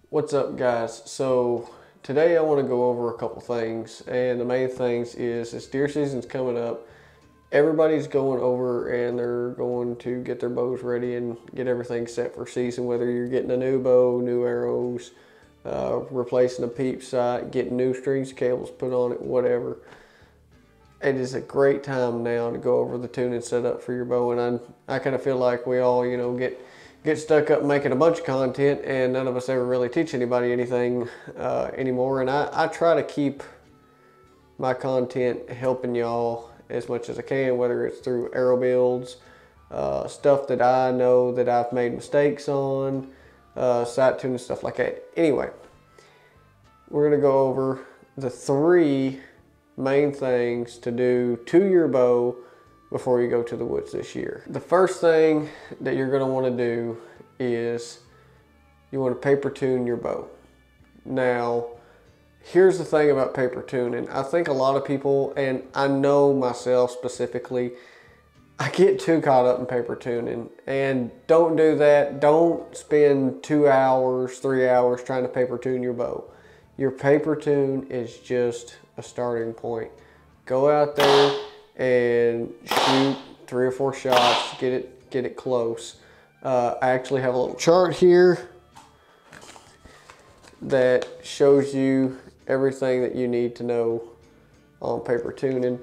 What's up, guys? So today I want to go over a couple things, and the main things is this deer season's coming up. Everybody's going over and they're going to get their bows ready and get everything set for season, whether you're getting a new bow, new arrows, replacing a peep sight, getting new strings, cables put on it, whatever. It is a great time now to go over the tuning setup for your bow, and I kind of feel like we all, get stuck up making a bunch of content, and none of us ever really teach anybody anything anymore. And I try to keep my content helping y'all as much as I can, whether it's through arrow builds, stuff that I know that I've made mistakes on, sight tuning, stuff like that. Anyway, we're gonna go over the 3 main things to do to your bow before you go to the woods this year. The first thing that you're gonna wanna do is you wanna paper tune your bow. Now, here's the thing about paper tuning. I think a lot of people, and I know myself specifically, I get too caught up in paper tuning, and don't do that. Don't spend 2 hours, 3 hours trying to paper tune your bow. Your paper tune is just a starting point. Go out there and shoot 3 or 4 shots, get it close. I actually have a little chart here that shows you everything that you need to know on paper tuning.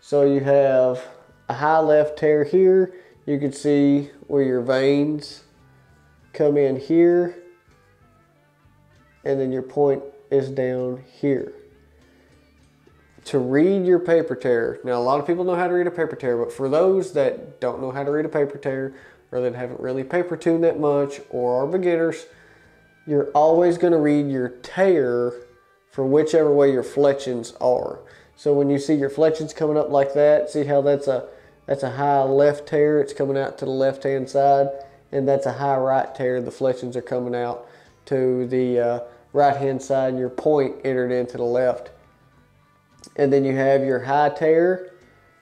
So you have a high left tear here. You can see where your veins come in here, and then your point is down here. To read your paper tear, now a lot of people know how to read a paper tear, but for those that don't know how to read a paper tear, or that haven't really paper tuned that much, or are beginners, you're always going to read your tear for whichever way your fletchings are. So when you see your fletchings coming up like that, see how that's a high left tear, it's coming out to the left hand side, and that's a high right tear, the fletchings are coming out to the right hand side, and your point entered into the left. And then you have your high tear,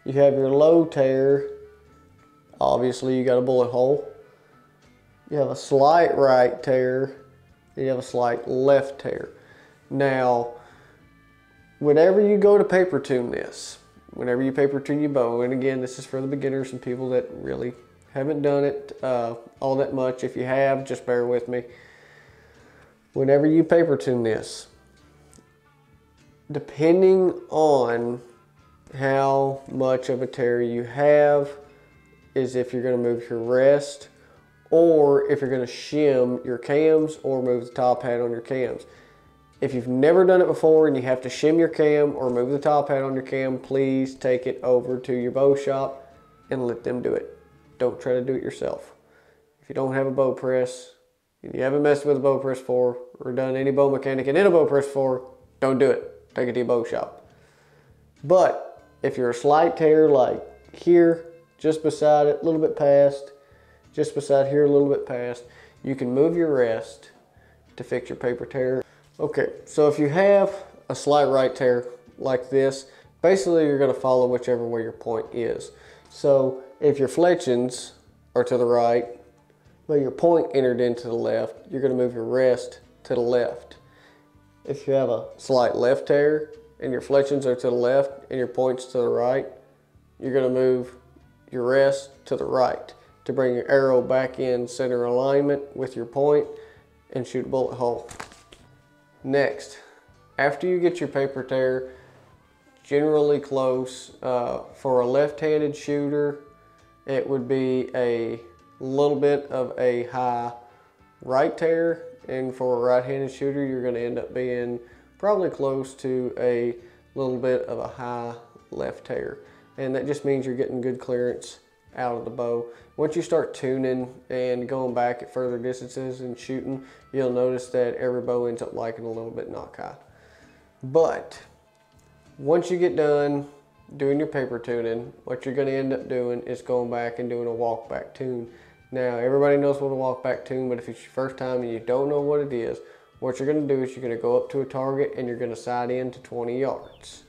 you have your low tear, obviously you got a bullet hole, you have a slight right tear, and you have a slight left tear. Now, whenever you go to paper tune this, whenever you paper tune your bow, and again, this is for the beginners and people that really haven't done it all that much. If you have, just bear with me. Whenever you paper tune this, depending on how much of a tear you have, is if you're going to move your rest, or if you're going to shim your cams or move the top hat on your cams. If you've never done it before and you have to shim your cam or move the top hat on your cam, please take it over to your bow shop and let them do it. Don't try to do it yourself. If you don't have a bow press, and you haven't messed with a bow press before, or done any bow mechanic in a bow press before, don't do it. Take it to your bow shop. But if you're a slight tear like here, just beside it, a little bit past, just beside here, a little bit past, you can move your rest to fix your paper tear. Okay, so if you have a slight right tear like this, basically you're going to follow whichever way your point is. So if your fletchings are to the right, but your point entered into the left, you're going to move your rest to the left. If you have a slight left tear and your fletchings are to the left and your point's to the right, you're going to move your rest to the right to bring your arrow back in center alignment with your point and shoot a bullet hole. Next, after you get your paper tear generally close, for a left-handed shooter, it would be a little bit of a high right tear, and for a right-handed shooter, you're going to end up being probably close to a little bit of a high left tear. And that just means you're getting good clearance out of the bow. Once you start tuning and going back at further distances and shooting, you'll notice that every bow ends up liking a little bit knock high. But once you get done doing your paper tuning, what you're going to end up doing is going back and doing a walk back tune. Now, everybody knows what a walk back tune, but if it's your first time and you don't know what it is, what you're going to do is you're going to go up to a target and you're going to sight in to 20 yards.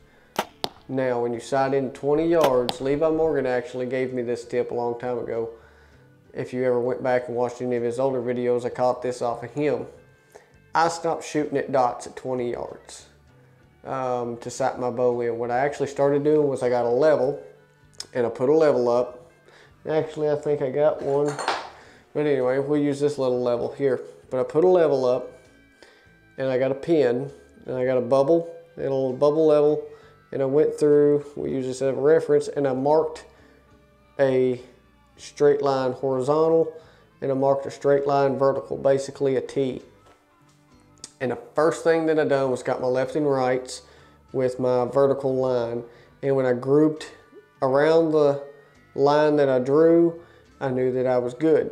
Now, when you sight in 20 yards, Levi Morgan actually gave me this tip a long time ago. If you ever went back and watched any of his older videos, I caught this off of him. I stopped shooting at dots at 20 yards to sight my bow in. What I actually started doing was I got a level, and I put a level up. Actually, I think I got one. But anyway, we'll use this little level here. But I put a level up, and I got a pin, and I got a bubble, and a little bubble level, and I went through, we use this as a reference, and I marked a straight line horizontal, and I marked a straight line vertical, basically a T. And the first thing that I done was got my left and rights with my vertical line, and when I grouped around the line that I drew, I knew that I was good.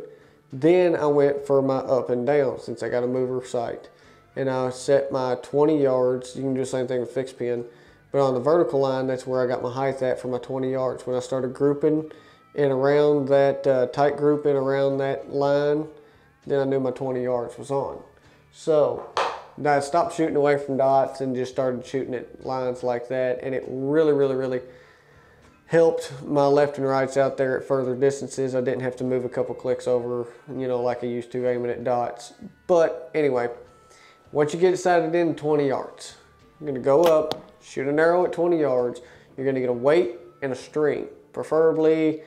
Then I went for my up and down, since I got a mover sight, and I set my 20 yards. You can do the same thing with fixed pin, but on the vertical line, that's where I got my height at for my 20 yards. When I started grouping and around that tight grouping around that line, then I knew my 20 yards was on. So I stopped shooting away from dots and just started shooting at lines like that, and it really helped my left and rights out there at further distances. I didn't have to move a couple clicks over, you know, like I used to aiming at dots. But anyway, once you get it sighted in 20 yards, you're gonna go up, shoot an arrow at 20 yards. You're gonna get a weight and a string, preferably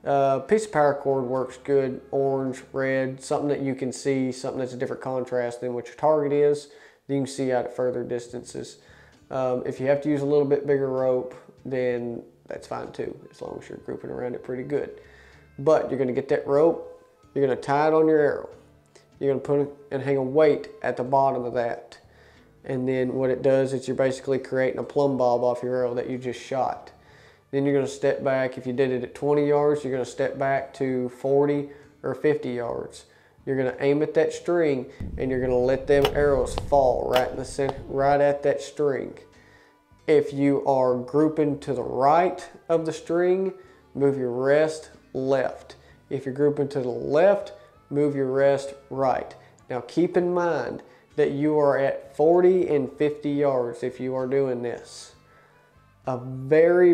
a piece of paracord works good, orange, red, something that you can see, something that's a different contrast than what your target is, that you can see out at further distances. If you have to use a little bit bigger rope, then that's fine too, as long as you're grouping around it pretty good. But you're gonna get that rope, you're gonna tie it on your arrow. You're gonna put it and hang a weight at the bottom of that. And then what it does is you're basically creating a plumb bob off your arrow that you just shot. Then you're gonna step back. If you did it at 20 yards, you're gonna step back to 40 or 50 yards. You're gonna aim at that string, and you're gonna let them arrows fall right in the center, right at that string. If you are grouping to the right of the string, move your rest left. If you're grouping to the left, move your rest right. Now keep in mind that you are at 40 and 50 yards if you are doing this. A very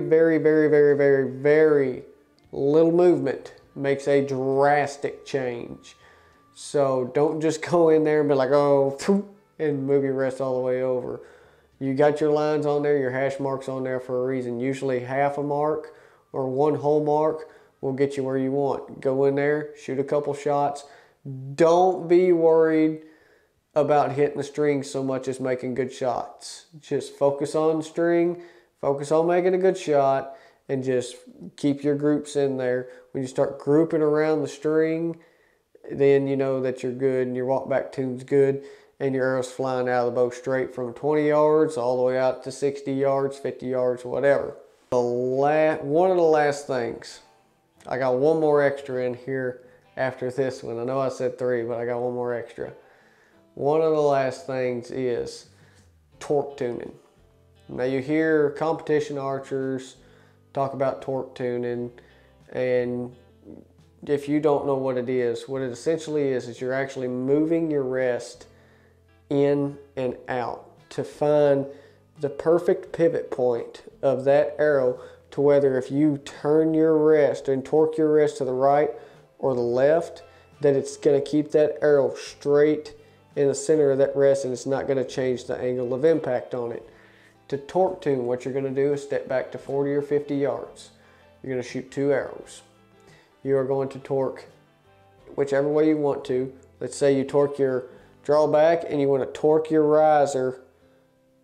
little movement makes a drastic change. So don't just go in there and be like, oh, and move your rest all the way over. You got your lines on there, your hash marks on there for a reason. Usually half a mark or one whole mark will get you where you want. Go in there, shoot a couple shots. Don't be worried about hitting the string so much as making good shots. Just focus on the string, focus on making a good shot, and just keep your groups in there. When you start grouping around the string, then you know that you're good and your walk back tune's good, and your arrow's flying out of the bow straight from 20 yards all the way out to 60 yards, 50 yards, whatever. One of the last things, I got one more extra in here after this one. I know I said 3, but I got one more extra. One of the last things is torque tuning. Now you hear competition archers talk about torque tuning, and if you don't know what it essentially is you're actually moving your rest in and out to find the perfect pivot point of that arrow, to whether if you turn your rest and torque your rest to the right or the left, that it's going to keep that arrow straight in the center of that rest, and it's not going to change the angle of impact on it. To torque tune, what you're going to do is step back to 40 or 50 yards. You're going to shoot 2 arrows. You are going to torque whichever way you want to. Let's say you torque your drawback and you want to torque your riser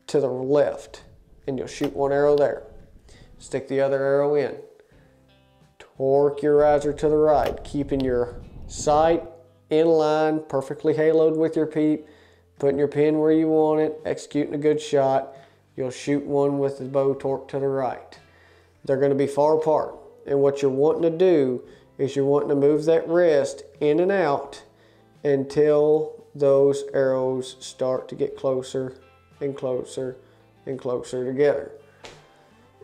to the left, and you'll shoot 1 arrow there. Stick the other arrow in. Torque your riser to the right, keeping your sight in line, perfectly haloed with your peep, putting your pin where you want it, executing a good shot. You'll shoot one with the bow torqued to the right. They're going to be far apart, and what you're wanting to do is you're wanting to move that rest in and out until those arrows start to get closer and closer and closer together.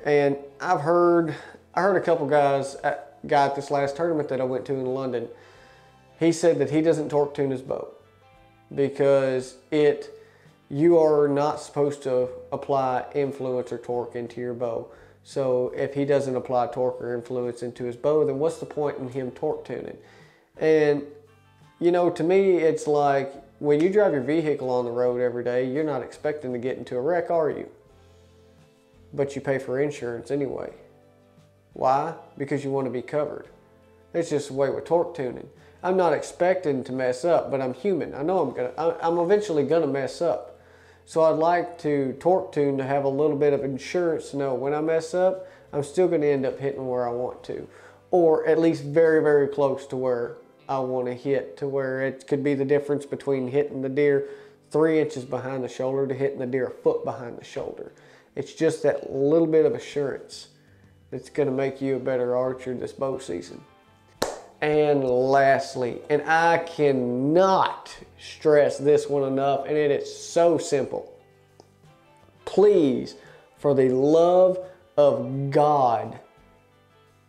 And I heard a couple guys, guy at this last tournament that I went to in London, he said that he doesn't torque tune his bow because you are not supposed to apply influence or torque into your bow. So if he doesn't apply torque or influence into his bow, then what's the point in him torque tuning? And you know, to me, it's like When you drive your vehicle on the road every day, you're not expecting to get into a wreck, are you? But you pay for insurance anyway. Why? Because you want to be covered. It's just the way with torque tuning. I'm not expecting to mess up, but I'm human. I know I'm eventually gonna mess up. So I'd like to torque tune to have a little bit of insurance to know when I mess up, I'm still gonna end up hitting where I want to. Or at least very, very close to where I want to hit, to where it could be the difference between hitting the deer 3 inches behind the shoulder to hitting the deer a foot behind the shoulder. It's just that little bit of assurance that's going to make you a better archer this bow season. And lastly, and I cannot stress this one enough, and it is so simple. Please, for the love of God,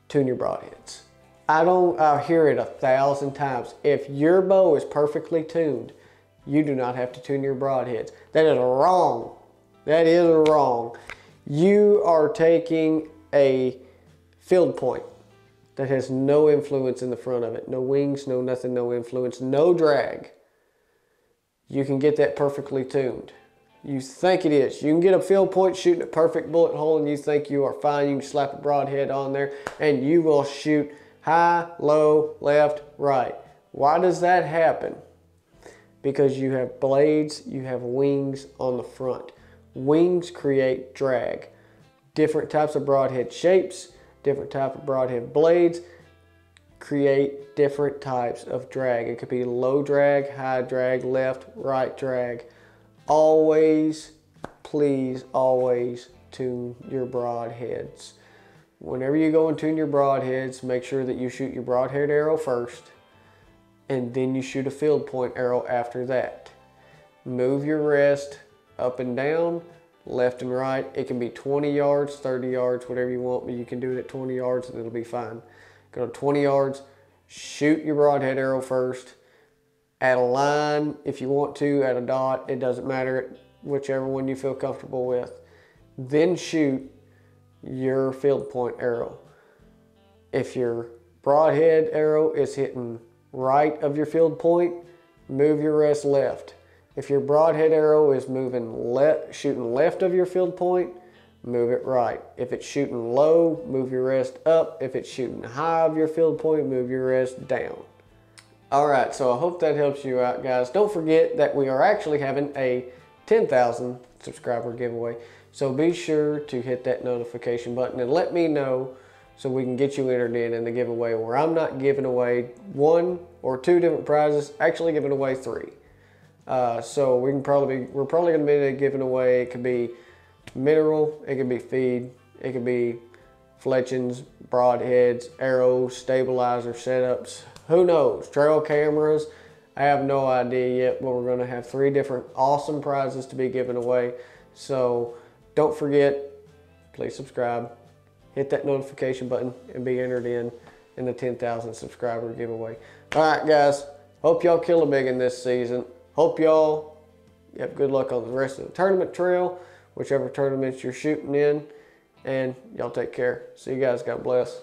tune your broadheads. I hear it 1,000 times. If your bow is perfectly tuned, you do not have to tune your broadheads. That is wrong. That is wrong. You are taking a field point that has no influence in the front of it. No wings, no nothing, no influence, no drag. You can get that perfectly tuned. You think it is. You can get a field point shooting a perfect bullet hole and you think you are fine. You can slap a broadhead on there and you will shoot high, low, left, right. Why does that happen? Because you have blades, you have wings on the front. Wings create drag. Different types of broadhead shapes, different type of broadhead blades create different types of drag. It could be low drag, high drag, left, right drag. Always, please, always tune your broadheads. Whenever you go and tune your broadheads, make sure that you shoot your broadhead arrow first, and then you shoot a field point arrow after that. Move your rest up and down, left and right. It can be 20 yards, 30 yards, whatever you want, but you can do it at 20 yards and it'll be fine. Go to 20 yards, shoot your broadhead arrow first, add a line if you want to, add a dot, it doesn't matter, whichever one you feel comfortable with. Then shoot your field point arrow. If your broadhead arrow is hitting right of your field point, move your rest left. If your broadhead arrow is shooting left of your field point, move it right. If it's shooting low, move your rest up. If it's shooting high of your field point, move your rest down. All right, so I hope that helps you out, guys. Don't forget that we are actually having a 10,000 subscriber giveaway. So be sure to hit that notification button and let me know so we can get you entered in the giveaway, where I'm not giving away 1 or 2 different prizes, actually giving away 3. So we're probably going to be giving away, it could be mineral, it could be feed, it could be fletchings, broadheads, arrows, stabilizer setups, who knows, trail cameras. I have no idea yet, but we're going to have 3 different awesome prizes to be given away. So don't forget, please subscribe, hit that notification button, and be entered in the 10,000 subscriber giveaway. All right, guys, hope y'all kill a big one this season. Hope y'all have good luck on the rest of the tournament trail, whichever tournaments you're shooting in, and y'all take care. See you guys. God bless.